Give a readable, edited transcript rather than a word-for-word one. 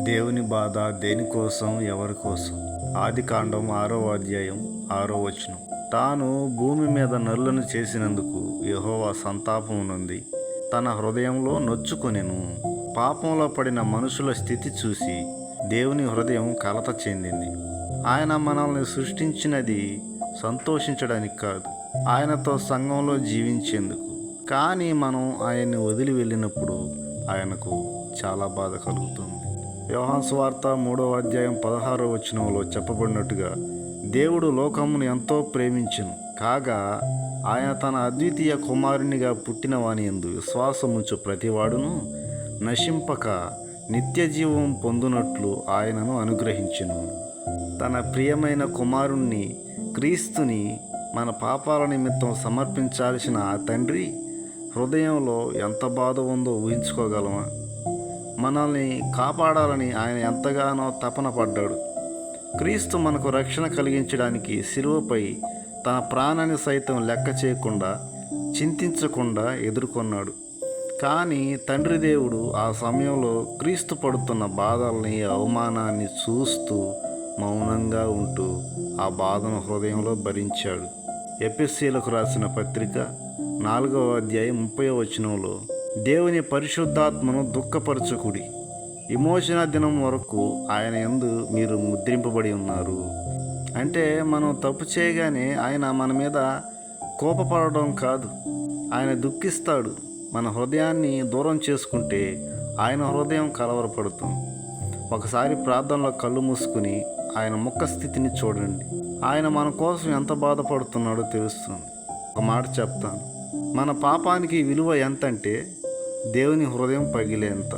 దేవుని బాధ దేనికోసం, ఎవరి కోసం? ఆదికాండం 6వ అధ్యాయం 6వ వచనం. తాను భూమి మీద నరులను చేసినందుకు యెహోవా సంతాపము నొంది తన హృదయంలో నొచ్చుకొనెను. పాపంలో పడిన మనుషుల స్థితి చూసి దేవుని హృదయం కలత చెందింది. ఆయన మనల్ని సృష్టించినది సంతోషించడానికి కాదు, ఆయనతో సంఘంలో జీవించేందుకు. కానీ మనం ఆయన్ని వదిలి వెళ్ళినప్పుడు ఆయనకు చాలా బాధ కలుగుతుంది. యోహాను సువార్త 3వ అధ్యాయం 16వ వచనంలో చెప్పబడినట్టుగా దేవుడు లోకమును ఎంతో ప్రేమించెను కాగా ఆయన తన అద్వితీయ కుమారునిగా పుట్టిన వాని యందు విశ్వాసముంచు ప్రతివాడును నశింపక నిత్య జీవం పొందునట్లు ఆయనను అనుగ్రహించెను. తన ప్రియమైన కుమారుణ్ణి క్రీస్తుని మన పాపాల నిమిత్తం సమర్పించాల్సిన ఆ తండ్రి హృదయంలో ఎంత బాధ ఉందో ఊహించుకోగలమా? మనల్ని కాపాడాలని ఆయన ఎంతగానో తపన పడ్డాడు. క్రీస్తు మనకు రక్షణ కలిగించడానికి శిలువపై తన ప్రాణాన్ని సైతం లెక్క చేయకుండా, చింతించకుండా ఎదుర్కొన్నాడు. కానీ తండ్రి దేవుడు ఆ సమయంలో క్రీస్తు పడుతున్న బాధల్ని, అవమానాన్ని చూస్తూ మౌనంగా ఉంటూ ఆ బాధను హృదయంలో భరించాడు. ఎఫెసీయులకు రాసిన పత్రిక 4వ అధ్యాయం 30వ వచనంలో దేవుని పరిశుద్ధాత్మను దుఃఖపరచకుడి, విమోచన దినం వరకు ఆయన యందు మీరు ముద్రింపబడి ఉన్నారు. అంటే మనం తప్పు చేయగానే ఆయన మన మీద కోపపడడం కాదు, ఆయన దుఃఖిస్తాడు. మన హృదయాన్ని దూరం చేసుకుంటే ఆయన హృదయం కలవరపడుతుంది. ఒకసారి ప్రార్థనలో కళ్ళు మూసుకుని ఆయన ముఖ స్థితిని చూడండి. ఆయన మన కోసం ఎంత బాధపడుతున్నాడో తెలుస్తుంది. ఒక మాట చెప్తాను, మన పాపానికి విలువ ఎంతంటే దేవుని హృదయం పగిలేంత.